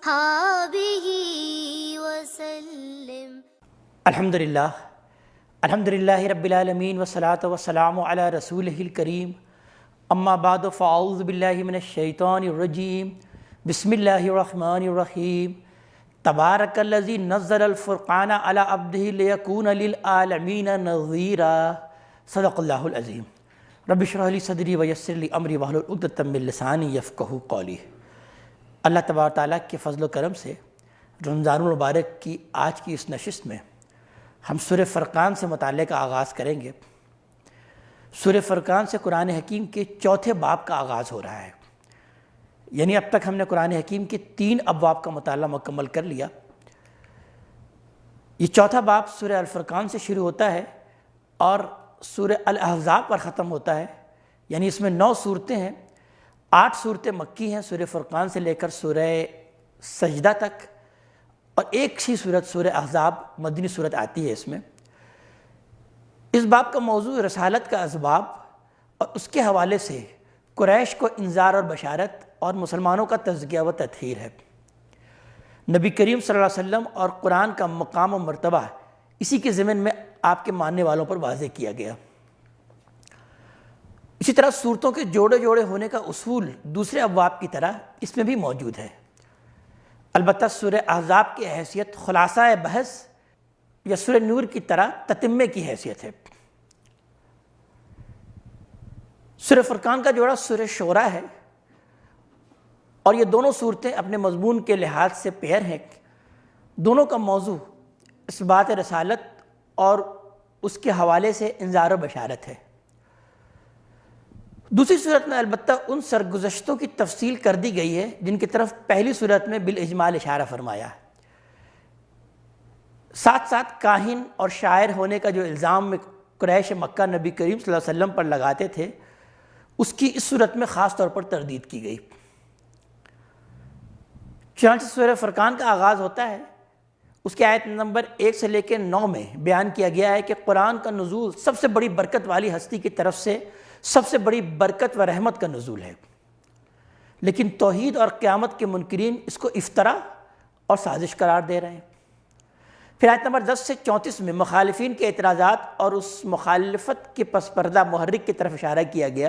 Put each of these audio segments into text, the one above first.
أصحابه وسلم. الحمدللہ رب العالمین والصلاة والسلام علی رسولہ الکریم، اما بعد فاعوذ باللہ من الشیطان الرجیم، بسم اللہ الرحمن الرحیم، تبارک الذی نزل الفرقان علی عبدہ لیکون للعالمین نذیرا، صدق اللہ العظیم۔ رب اشرح لی صدری ویسر لی امری واحلل عقدۃ من لسانی یفقہوا قولی۔ اللہ تبارک تعالیٰ کے فضل و کرم سے رمضان المبارک کی آج کی اس نشست میں ہم سورہ فرقان سے متعلق آغاز کریں گے۔ سورہ فرقان سے قرآن حکیم کے چوتھے باب کا آغاز ہو رہا ہے، یعنی اب تک ہم نے قرآن حکیم کے 3 ابواب کا مطالعہ مکمل کر لیا۔ یہ چوتھا باب سورہ الفرقان سے شروع ہوتا ہے اور سورہ الاحزاب پر ختم ہوتا ہے، یعنی اس میں 9 صورتیں ہیں۔ 8 صورتیں مکی ہیں سورہ فرقان سے لے کر سورہ سجدہ تک، اور ایک ہی صورت سورہ احزاب مدنی صورت آتی ہے۔ اس میں اس باب کا موضوع رسالت کا اسباب اور اس کے حوالے سے قریش کو انذار اور بشارت اور مسلمانوں کا تزکیہ و تطہیر ہے۔ نبی کریم صلی اللہ علیہ وسلم اور قرآن کا مقام و مرتبہ اسی کے ضمن میں آپ کے ماننے والوں پر واضح کیا گیا۔ اسی طرح صورتوں کے جوڑے جوڑے ہونے کا اصول دوسرے ابواب کی طرح اس میں بھی موجود ہے، البتہ سورہ احزاب کی حیثیت خلاصہ بحث یا سورہ نور کی طرح تتمے کی حیثیت ہے۔ سورہ فرقان کا جوڑا سورہ شعراء ہے، اور یہ دونوں صورتیں اپنے مضمون کے لحاظ سے پیر ہیں۔ دونوں کا موضوع اس بات رسالت اور اس کے حوالے سے انذار و بشارت ہے۔ دوسری صورت میں البتہ ان سرگزشتوں کی تفصیل کر دی گئی ہے جن کی طرف پہلی صورت میں بالاجمال اشارہ فرمایا ہے۔ ساتھ ساتھ کاہن اور شاعر ہونے کا جو الزام میں قریش مکہ نبی کریم صلی اللہ علیہ وسلم پر لگاتے تھے، اس کی اس صورت میں خاص طور پر تردید کی گئی۔ چنانچہ سورہ فرقان کا آغاز ہوتا ہے، اس کی آیت نمبر 1 سے لے کے 9 میں بیان کیا گیا ہے کہ قرآن کا نزول سب سے بڑی برکت والی ہستی کی طرف سے سب سے بڑی برکت و رحمت کا نزول ہے، لیکن توحید اور قیامت کے منکرین اس کو افطرا اور سازش قرار دے رہے ہیں۔ پھر آیت نمبر 10 سے 34 میں مخالفین کے اعتراضات اور اس مخالفت کے پس پردہ محرک کی طرف اشارہ کیا گیا۔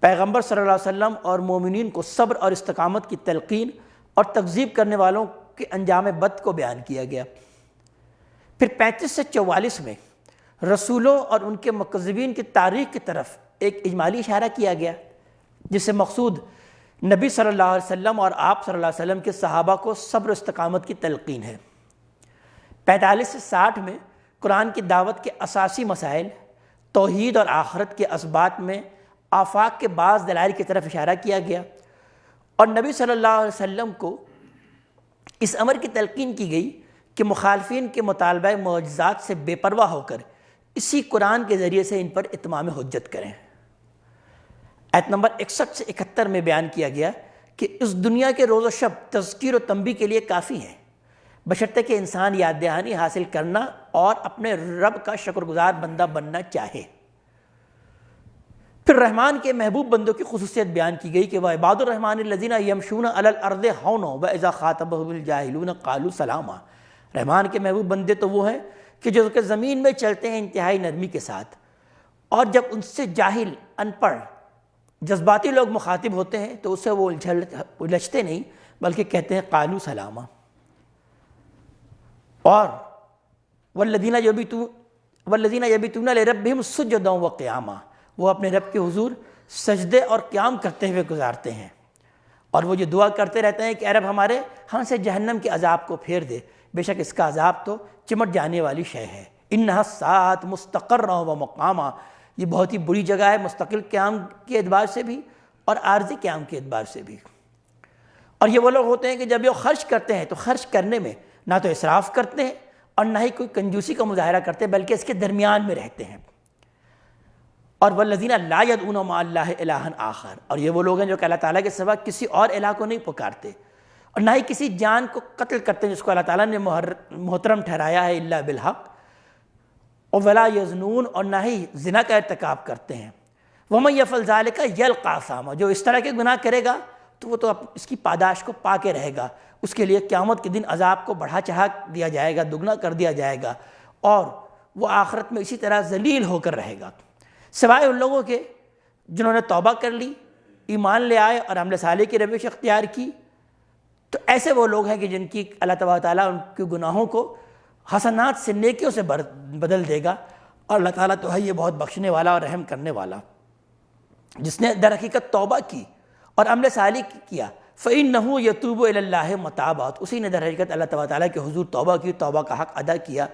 پیغمبر صلی اللہ علیہ وسلم اور مومنین کو صبر اور استقامت کی تلقین اور تکذیب کرنے والوں کے انجام بد کو بیان کیا گیا۔ پھر 35 سے 44 میں رسولوں اور ان کے مکذبین کی تاریخ کی طرف ایک اجمالی اشارہ کیا گیا، جس سے مقصود نبی صلی اللہ علیہ وسلم اور آپ صلی اللہ علیہ وسلم کے صحابہ کو صبر و استقامت کی تلقین ہے۔ 45 سے 60 میں قرآن کی دعوت کے اساسی مسائل، توحید اور آخرت کے اثبات میں آفاق کے بعض دلائل کی طرف اشارہ کیا گیا، اور نبی صلی اللہ علیہ وسلم کو اس امر کی تلقین کی گئی کہ مخالفین کے مطالبہ معجزات سے بے پرواہ ہو کر اسی قرآن کے ذریعے سے ان پر اتمام حجت کریں۔ آیت نمبر 61 سے 71 میں بیان کیا گیا کہ اس دنیا کے روز و شب تذکیر و تنبیہ کے لیے کافی ہیں، بشرطے کہ انسان یاد دہانی حاصل کرنا اور اپنے رب کا شکر گزار بندہ بننا چاہے۔ پھر رحمان کے محبوب بندوں کی خصوصیت بیان کی گئی کہ وَعِبَادُ الرَّحْمَٰنِ الَّذِينَ يَمْشُونَ عَلَى الْأَرْضِ هَوْنًا وَإِذَا خَاطَبَهُمُ الْجَاهِلُونَ قَالُوا سَلَامًا۔ رحمان کے محبوب بندے تو وہ ہیں کہ جو کہ زمین میں چلتے ہیں انتہائی نرمی کے ساتھ، اور جب ان سے جاہل، ان پڑھ، جذباتی لوگ مخاطب ہوتے ہیں تو اسے وہ الجھتے نہیں بلکہ کہتے ہیں قالوا سلاما۔ اور والذین یبیتون لربہم سجدا وقیاما، وہ اپنے رب کے حضور سجدے اور قیام کرتے ہوئے گزارتے ہیں، اور وہ یہ دعا کرتے رہتے ہیں کہ اے رب ہمارے ہاں سے جہنم کے عذاب کو پھیر دے، بے شک اس کا عذاب تو چمٹ جانے والی شے ہے۔ انہا الساعۃ مستقرا و مقاما، یہ بہت ہی بری جگہ ہے مستقل قیام کے اعتبار سے بھی اور عارضی قیام کے اعتبار سے بھی۔ اور یہ وہ لوگ ہوتے ہیں کہ جب یہ خرچ کرتے ہیں تو خرچ کرنے میں نہ تو اسراف کرتے ہیں اور نہ ہی کوئی کنجوسی کا مظاہرہ کرتے ہیں، بلکہ اس کے درمیان میں رہتے ہیں۔ اور والذین لا یدعون مع اللہ الہا آخر، اور یہ وہ لوگ ہیں جو کہ اللہ تعالیٰ کے سوا کسی اور الہ کو نہیں پکارتے، اور نہ ہی کسی جان کو قتل کرتے ہیں جس کو اللہ تعالیٰ نے محترم ٹھہرایا ہے الا بالحق، اور ولا یزنون، اور نہ ہی زنا کا ارتکاب کرتے ہیں۔ ومن یفعل ذلک یلقی اثاما، جو اس طرح کے گناہ کرے گا تو وہ تو اس کی پاداش کو پا کے رہے گا، اس کے لیے قیامت کے دن عذاب کو بڑھا چڑھا دیا جائے گا، دگنا کر دیا جائے گا، اور وہ آخرت میں اسی طرح ذلیل ہو کر رہے گا، سوائے ان لوگوں کے جنہوں نے توبہ کر لی، ایمان لے آئے اور عمل صالح کی روش اختیار کی۔ تو ایسے وہ لوگ ہیں کہ جن کی اللہ تبارک تعالیٰ ان کے گناہوں کو حسنات سے نیکیوں سے بدل دے گا، اور اللہ تعالیٰ تو ہے یہ بہت بخشنے والا اور رحم کرنے والا۔ جس نے در حقیقت توبہ کی اور عمل صالح کیا، فَإِنَّهُ يَتُوبُ إِلَى اللَّهِ مَتَابًا، اسی نے در حقیقت اللہ تبارک تعالیٰ کے حضور توبہ کی، توبہ کا حق ادا کیا۔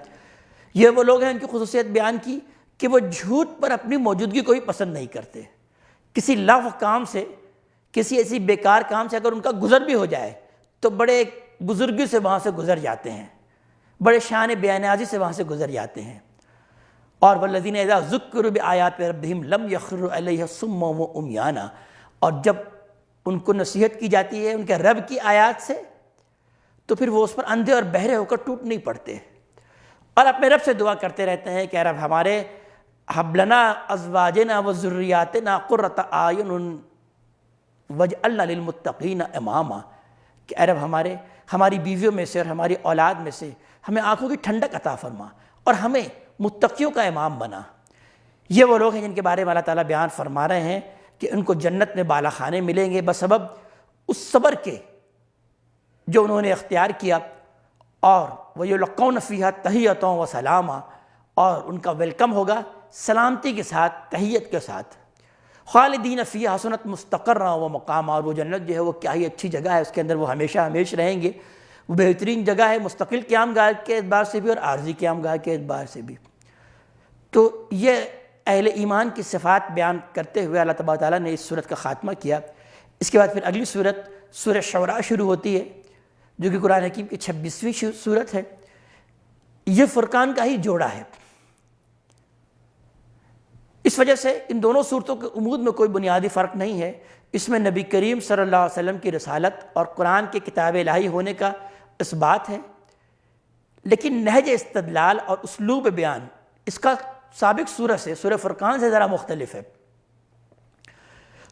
یہ وہ لوگ ہیں، ان کی خصوصیت بیان کی کہ وہ جھوٹ پر اپنی موجودگی کو بھی پسند نہیں کرتے۔ کسی لغو کام سے، کسی ایسی بیکار کام سے اگر ان کا گزر بھی ہو جائے تو بڑے بزرگی سے وہاں سے گزر جاتے ہیں، بڑے شان بے نیازی سے وہاں سے گزر جاتے ہیں۔ اور والذین اذا ذکروا بآیات ربہم لم یخروا علیہا صما وعمیانا، اور جب ان کو نصیحت کی جاتی ہے ان کے رب کی آیات سے تو پھر وہ اس پر اندھے اور بہرے ہو کر ٹوٹ نہیں پڑتے، اور اپنے رب سے دعا کرتے رہتے ہیں کہ اے رب ہمارے ہب لنا ازواجنا وذریاتنا قرۃ اعین واجعلنا للمتقین اماما، کہ اے رب ہماری بیویوں میں سے اور ہماری اولاد میں سے ہمیں آنکھوں کی ٹھنڈک عطا فرما اور ہمیں متقیوں کا امام بنا۔ یہ وہ لوگ ہیں جن کے بارے میں اللہ تعالیٰ بیان فرما رہے ہیں کہ ان کو جنت میں بالا خانے ملیں گے بسبب اس صبر کے جو انہوں نے اختیار کیا، اور وَيُلَقَّوْنَ فِيهَا تَحِيَّةً وَسَلَامًا، اور ان کا ویلکم ہوگا سلامتی کے ساتھ، تحیت کے ساتھ۔ خالدین فیہا حسنت مستقرا و مقاما، اور وہ جنت جو ہے وہ کیا ہی اچھی جگہ ہے، اس کے اندر وہ ہمیشہ ہمیشہ رہیں گے، وہ بہترین جگہ ہے مستقل قیام گاہ کے اعتبار سے بھی اور عارضی قیام گاہ کے اعتبار سے بھی۔ تو یہ اہل ایمان کی صفات بیان کرتے ہوئے اللہ تبارک تعالیٰ نے اس سورت کا خاتمہ کیا۔ اس کے بعد پھر اگلی سورت سورہ شعراء شروع ہوتی ہے، جو کہ قرآن حکیم کی 26ویں سورت ہے۔ یہ فرقان کا ہی جوڑا ہے، اس وجہ سے ان دونوں صورتوں کے عمود میں کوئی بنیادی فرق نہیں ہے۔ اس میں نبی کریم صلی اللہ علیہ وسلم کی رسالت اور قرآن کے کتاب الہی ہونے کا اس بات ہے، لیکن نہج استدلال اور اسلوب بیان اس کا سابق سورہ سے، سورہ فرقان سے ذرا مختلف ہے۔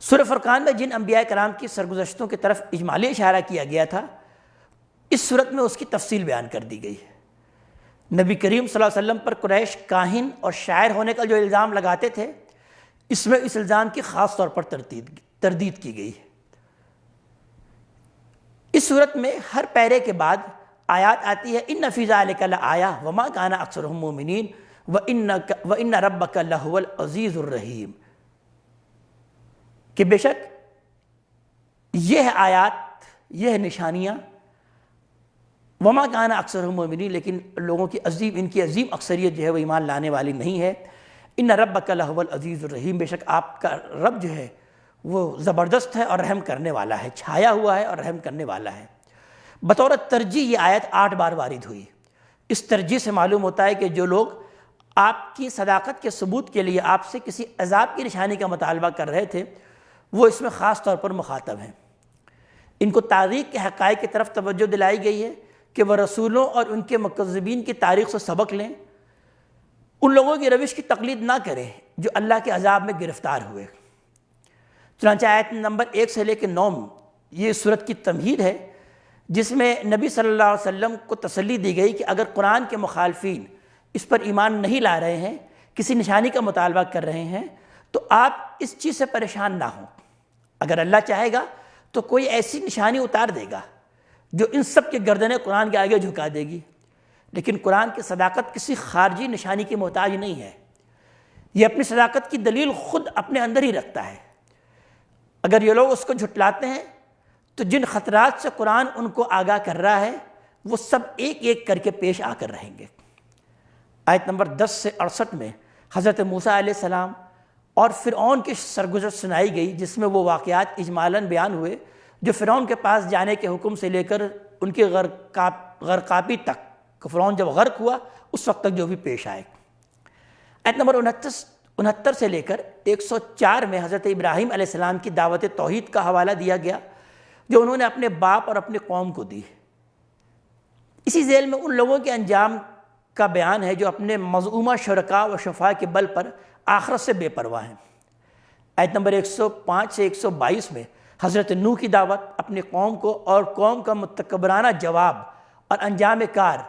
سورہ فرقان میں جن انبیاء کرام کی سرگزشتوں کی طرف اجمالی اشارہ کیا گیا تھا، اس صورت میں اس کی تفصیل بیان کر دی گئی ہے۔ نبی کریم صلی اللہ علیہ وسلم پر قریش کاہن اور شاعر ہونے کا جو الزام لگاتے تھے، اس میں اس الزام کی خاص طور پر تردید کی گئی ہے۔ اس صورت میں ہر پیرے کے بعد آیات آتی ہے، ان فی ذلک لآیہ وما کان اکثرهم مؤمنین وان ربک لہو العزیز الرحیم، کہ بے شک یہ آیات، یہ نشانیاں، وما کان اکثرهم مؤمنین، لیکن لوگوں کی ان کی عظیم اکثریت جو ہے وہ ایمان لانے والی نہیں ہے۔ ان ربک لہو العزیز الرحیم، بے شک آپ کا رب جو ہے وہ زبردست ہے اور رحم کرنے والا ہے، چھایا ہوا ہے اور رحم کرنے والا ہے۔ بطور ترجیح یہ آیت 8 بار وارد ہوئی۔ اس ترجیح سے معلوم ہوتا ہے کہ جو لوگ آپ کی صداقت کے ثبوت کے لیے آپ سے کسی عذاب کی نشانی کا مطالبہ کر رہے تھے، وہ اس میں خاص طور پر مخاطب ہیں۔ ان کو تاریخ کے حقائق کی طرف توجہ دلائی گئی ہے کہ وہ رسولوں اور ان کے مکذبین کی تاریخ سے سبق لیں، ان لوگوں کی روش کی تقلید نہ کریں جو اللہ کے عذاب میں گرفتار ہوئے۔ چنانچہ آیت نمبر 1 سے لے کے 9 یہ سورت کی تمہید ہے، جس میں نبی صلی اللہ علیہ وسلم کو تسلی دی گئی کہ اگر قرآن کے مخالفین اس پر ایمان نہیں لا رہے ہیں، کسی نشانی کا مطالبہ کر رہے ہیں، تو آپ اس چیز سے پریشان نہ ہوں۔ اگر اللہ چاہے گا تو کوئی ایسی نشانی اتار دے گا جو ان سب کے گردنیں قرآن کے آگے جھکا دے گی، لیکن قرآن کی صداقت کسی خارجی نشانی کی محتاج نہیں ہے، یہ اپنی صداقت کی دلیل خود اپنے اندر ہی رکھتا ہے۔ اگر یہ لوگ اس کو جھٹلاتے ہیں تو جن خطرات سے قرآن ان کو آگاہ کر رہا ہے وہ سب ایک ایک کر کے پیش آ کر رہیں گے۔ آیت نمبر 10 سے 68 میں حضرت موسیٰ علیہ السلام اور فرعون کی سرگزشت سنائی گئی، جس میں وہ واقعات اجمالاً بیان ہوئے جو فرعون کے پاس جانے کے حکم سے لے کر ان کی غرقابی تک، کہ فرعون جب غرق ہوا اس وقت تک جو بھی پیش آئے۔ آیت نمبر 69 سے لے کر 104 میں حضرت ابراہیم علیہ السلام کی دعوت توحید کا حوالہ دیا گیا جو انہوں نے اپنے باپ اور اپنی قوم کو دی۔ اسی ذیل میں ان لوگوں کے انجام کا بیان ہے جو اپنے مزعومہ شرکاء و شفاء کے بل پر آخرت سے بے پرواہ ہیں۔ آیت نمبر 105 سے 122 میں حضرت نوح کی دعوت اپنی قوم کو اور قوم کا متکبرانہ جواب اور انجام کار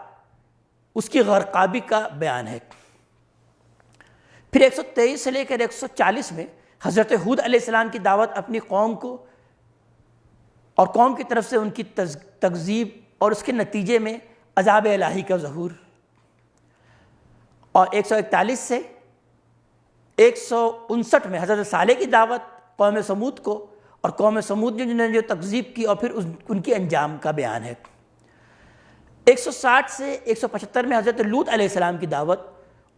اس کی غرقابی کا بیان ہے۔ پھر 123 سے لے کر 140 میں حضرت ہود علیہ السلام کی دعوت اپنی قوم کو اور قوم کی طرف سے ان کی تکذیب اور اس کے نتیجے میں عذاب الہی کا ظہور۔ اور 141 سے 159 میں حضرت صالح کی دعوت قوم سمود کو اور قوم سمود نے جو تکذیب کی اور پھر ان کے انجام کا بیان ہے۔ 160 سے 175 میں حضرت لوط علیہ السلام کی دعوت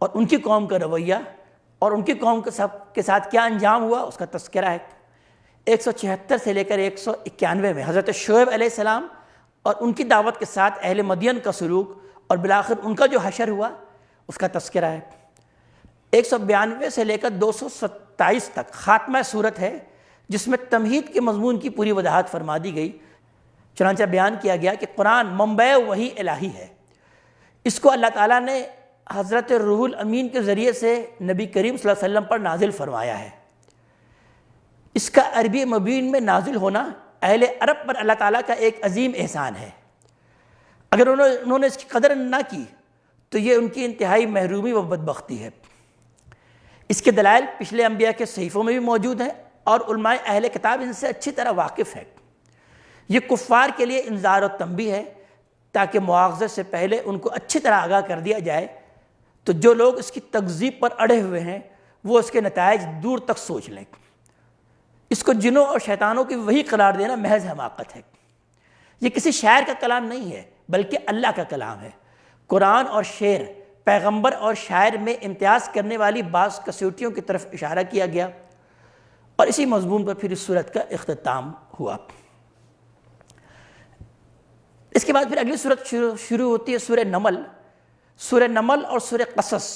اور ان کی قوم کا رویہ اور ان کی قوم کے ساتھ کیا انجام ہوا اس کا تذکرہ ہے۔ 176 سے لے کر 191 میں حضرت شعیب علیہ السلام اور ان کی دعوت کے ساتھ اہل مدین کا سلوک اور بالآخر ان کا جو حشر ہوا اس کا تذکرہ ہے۔ 192 سے لے کر 227 تک خاتمہ صورت ہے جس میں تمہید کے مضمون کی پوری وضاحت فرما دی گئی۔ چنانچہ بیان کیا گیا کہ قرآن منبع وحی الہی ہے، اس کو اللہ تعالیٰ نے حضرت روح الامین کے ذریعے سے نبی کریم صلی اللہ علیہ وسلم پر نازل فرمایا ہے۔ اس کا عربی مبین میں نازل ہونا اہل عرب پر اللہ تعالیٰ کا ایک عظیم احسان ہے۔ اگر انہوں نے اس کی قدر نہ کی تو یہ ان کی انتہائی محرومی و بدبختی ہے۔ اس کے دلائل پچھلے انبیاء کے صحیفوں میں بھی موجود ہیں اور علماء اہل کتاب ان سے اچھی طرح واقف ہے۔ یہ کفار کے لیے انذار و تنبیہ ہے تاکہ مواخذے سے پہلے ان کو اچھی طرح آگاہ کر دیا جائے، تو جو لوگ اس کی تکذیب پر اڑے ہوئے ہیں وہ اس کے نتائج دور تک سوچ لیں۔ اس کو جنوں اور شیطانوں کی وحی قرار دینا محض حماقت ہے۔ یہ کسی شاعر کا کلام نہیں ہے بلکہ اللہ کا کلام ہے۔ قرآن اور شعر، پیغمبر اور شاعر میں امتیاز کرنے والی بعض کسوٹیوں کی طرف اشارہ کیا گیا اور اسی مضمون پر پھر اس سورت کا اختتام ہوا۔ اس کے بعد پھر اگلی سورت شروع ہوتی ہے سورہ نمل۔ سورہ نمل اور سورہ قصص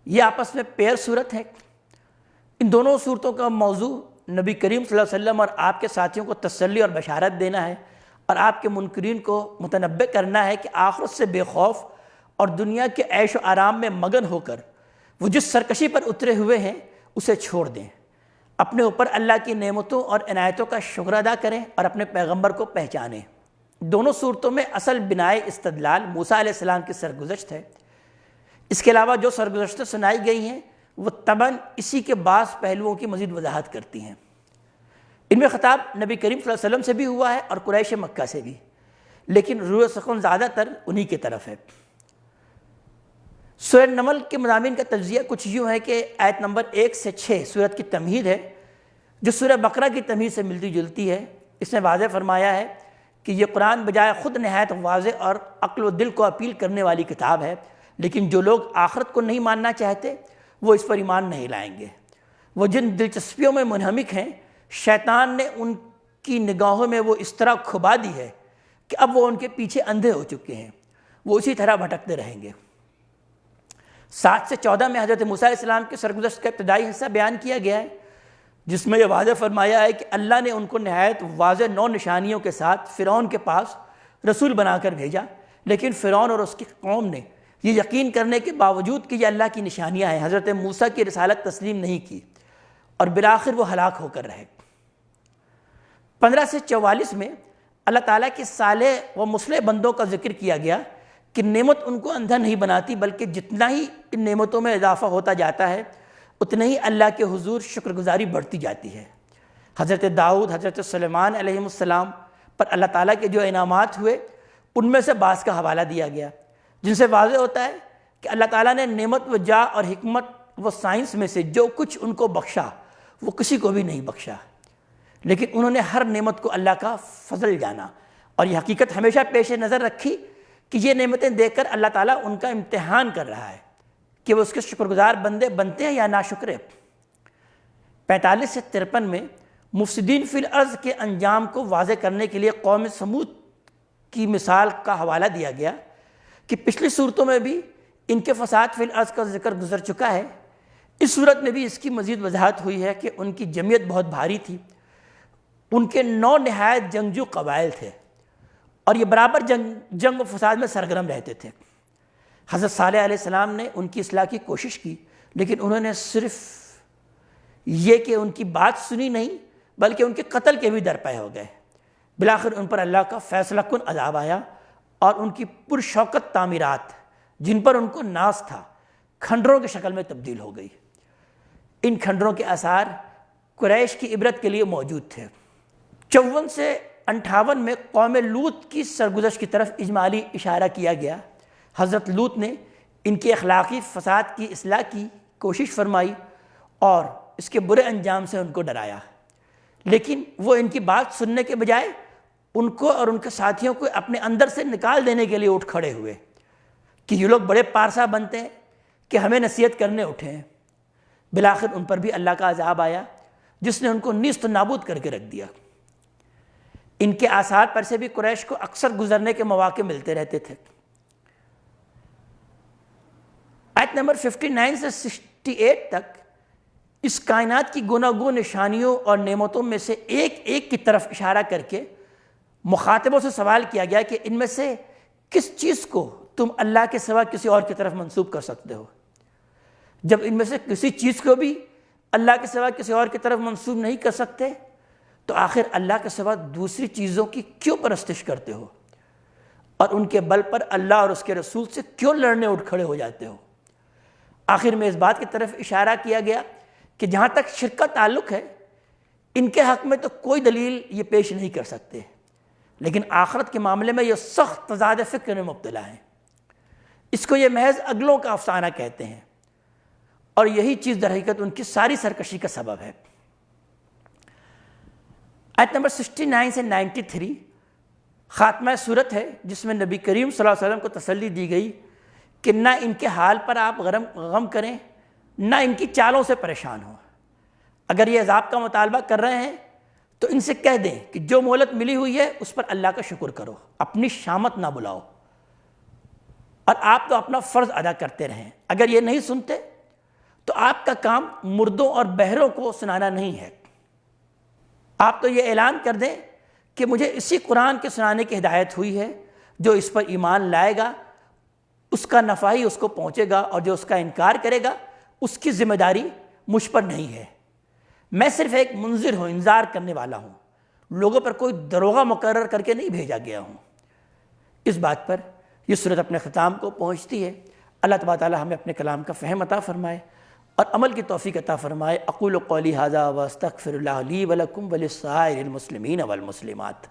یہ آپس میں پیر سورت ہے۔ ان دونوں سورتوں کا موضوع نبی کریم صلی اللہ علیہ وسلم اور آپ کے ساتھیوں کو تسلی اور بشارت دینا ہے اور آپ کے منکرین کو متنبہ کرنا ہے کہ آخرت سے بے خوف اور دنیا کے عیش و آرام میں مگن ہو کر وہ جس سرکشی پر اترے ہوئے ہیں اسے چھوڑ دیں، اپنے اوپر اللہ کی نعمتوں اور عنایتوں کا شکر ادا کریں اور اپنے پیغمبر کو پہچانیں۔ دونوں صورتوں میں اصل بنائے استدلال موسیٰ علیہ السلام کی سرگزشت ہے۔ اس کے علاوہ جو سرگزشتیں سنائی گئی ہیں وہ طبعاً اسی کے بعض پہلوؤں کی مزید وضاحت کرتی ہیں۔ ان میں خطاب نبی کریم صلی اللہ علیہ وسلم سے بھی ہوا ہے اور قریش مکہ سے بھی، لیکن روح سخن زیادہ تر انہی کی طرف ہے۔ سورہ نمل کے مضامین کا تجزیہ کچھ یوں ہے کہ آیت نمبر 1 سے 6 سورت کی تمہید ہے جو سورہ بقرہ کی تمہید سے ملتی جلتی ہے۔ اس نے واضح فرمایا ہے کہ یہ قرآن بجائے خود نہایت واضح اور عقل و دل کو اپیل کرنے والی کتاب ہے، لیکن جو لوگ آخرت کو نہیں ماننا چاہتے وہ اس پر ایمان نہیں لائیں گے۔ وہ جن دلچسپیوں میں منہمک ہیں شیطان نے ان کی نگاہوں میں وہ اس طرح کھبا دی ہے کہ اب وہ ان کے پیچھے اندھے ہو چکے ہیں، وہ اسی طرح بھٹکتے رہیں گے۔ 7 سے 14 میں حضرت موسیٰ علیہ السلام کی سرگزشت کا ابتدائی حصہ بیان کیا گیا ہے جس میں یہ واضح فرمایا ہے کہ اللہ نے ان کو نہایت واضح 9 نشانیوں کے ساتھ فرعون کے پاس رسول بنا کر بھیجا، لیکن فرعون اور اس کی قوم نے یہ یقین کرنے کے باوجود کہ یہ اللہ کی نشانیاں ہیں حضرت موسیٰ کی رسالت تسلیم نہیں کی اور بالآخر وہ ہلاک ہو کر رہے۔ 15 سے 44 میں اللہ تعالیٰ کے صالح و مصلح بندوں کا ذکر کیا گیا کہ نعمت ان کو اندھا نہیں بناتی بلکہ جتنا ہی ان نعمتوں میں اضافہ ہوتا جاتا ہے اتنا ہی اللہ کے حضور شکر گزاری بڑھتی جاتی ہے۔ حضرت داؤد، حضرت سلیمان علیہ السلام پر اللہ تعالیٰ کے جو انعامات ہوئے ان میں سے بعض کا حوالہ دیا گیا جن سے واضح ہوتا ہے کہ اللہ تعالیٰ نے نعمت و جاہ اور حکمت و سائنس میں سے جو کچھ ان کو بخشا وہ کسی کو بھی نہیں بخشا، لیکن انہوں نے ہر نعمت کو اللہ کا فضل جانا اور یہ حقیقت ہمیشہ پیش نظر رکھی کہ یہ نعمتیں دیکھ کر اللہ تعالیٰ ان کا امتحان کر رہا ہے کہ وہ اس کے شکر گزار بندے بنتے ہیں یا ناشکر۔ 45 سے 53 میں مفسدین فی الارض کے انجام کو واضح کرنے کے لیے قوم سمود کی مثال کا حوالہ دیا گیا کہ پچھلی صورتوں میں بھی ان کے فساد فی الارض کا ذکر گزر چکا ہے۔ اس صورت میں بھی اس کی مزید وضاحت ہوئی ہے کہ ان کی جمعیت بہت بھاری تھی، ان کے 9 نہایت جنگجو قبائل تھے اور یہ برابر جنگ و فساد میں سرگرم رہتے تھے۔ حضرت صالح علیہ السلام نے ان کی اصلاح کی کوشش کی لیکن انہوں نے صرف یہ کہ ان کی بات سنی نہیں بلکہ ان کے قتل کے بھی درپے ہو گئے۔ بالآخر ان پر اللہ کا فیصلہ کن عذاب آیا اور ان کی پرشوکت تعمیرات جن پر ان کو ناز تھا کھنڈروں کی شکل میں تبدیل ہو گئی۔ ان کھنڈروں کے آثار قریش کی عبرت کے لیے موجود تھے۔ 54 سے 58 میں قوم لوط کی سرگزشت کی طرف اجمالی اشارہ کیا گیا۔ حضرت لوط نے ان کی اخلاقی فساد کی اصلاح کی کوشش فرمائی اور اس کے برے انجام سے ان کو ڈرایا، لیکن وہ ان کی بات سننے کے بجائے ان کو اور ان کے ساتھیوں کو اپنے اندر سے نکال دینے کے لیے اٹھ کھڑے ہوئے کہ یہ لوگ بڑے پارسا بنتے ہیں کہ ہمیں نصیحت کرنے اٹھے ہیں۔ بالآخر ان پر بھی اللہ کا عذاب آیا جس نے ان کو نیست و نابود کر کے رکھ دیا۔ ان کے آثار پر سے بھی قریش کو اکثر گزرنے کے مواقع ملتے رہتے تھے۔ آیت نمبر 59 سے 68 تک اس کائنات کی گوناگون نشانیوں اور نعمتوں میں سے ایک ایک کی طرف اشارہ کر کے مخاطبوں سے سوال کیا گیا کہ ان میں سے کس چیز کو تم اللہ کے سوا کسی اور کی طرف منسوب کر سکتے ہو؟ جب ان میں سے کسی چیز کو بھی اللہ کے سوا کسی اور کی طرف منسوب نہیں کر سکتے تو آخر اللہ کے سوا دوسری چیزوں کی کیوں پرستش کرتے ہو اور ان کے بل پر اللہ اور اس کے رسول سے کیوں لڑنے اٹھ کھڑے ہو جاتے ہو؟ آخر میں اس بات کی طرف اشارہ کیا گیا کہ جہاں تک شرک کا تعلق ہے ان کے حق میں تو کوئی دلیل یہ پیش نہیں کر سکتے، لیکن آخرت کے معاملے میں یہ سخت تضاد فکر میں مبتلا ہیں۔ اس کو یہ محض اگلوں کا افسانہ کہتے ہیں اور یہی چیز در حقیقت ان کی ساری سرکشی کا سبب ہے۔ آیت نمبر 69 سے 93 خاتمہ صورت ہے جس میں نبی کریم صلی اللہ علیہ وسلم کو تسلی دی گئی کہ نہ ان کے حال پر آپ غم کریں، نہ ان کی چالوں سے پریشان ہوں۔ اگر یہ عذاب کا مطالبہ کر رہے ہیں تو ان سے کہہ دیں کہ جو مہلت ملی ہوئی ہے اس پر اللہ کا شکر کرو، اپنی شامت نہ بلاؤ، اور آپ تو اپنا فرض ادا کرتے رہیں۔ اگر یہ نہیں سنتے تو آپ کا کام مردوں اور بہروں کو سنانا نہیں ہے، آپ تو یہ اعلان کر دیں کہ مجھے اسی قرآن کے سنانے کی ہدایت ہوئی ہے، جو اس پر ایمان لائے گا اس کا نفع ہی اس کو پہنچے گا اور جو اس کا انکار کرے گا اس کی ذمہ داری مجھ پر نہیں ہے۔ میں صرف ایک منذر ہوں، انذار کرنے والا ہوں، لوگوں پر کوئی دروغہ مقرر کر کے نہیں بھیجا گیا ہوں۔ اس بات پر یہ سورت اپنے ختام کو پہنچتی ہے۔ اللہ تبارک تعالی ہمیں اپنے کلام کا فہم عطا فرمائے اور عمل کی توفیق عطا فرمائے۔ اقول قولی ھذا واستغفر اللہ لی ولکم ولسائر المسلمین والمسلمات۔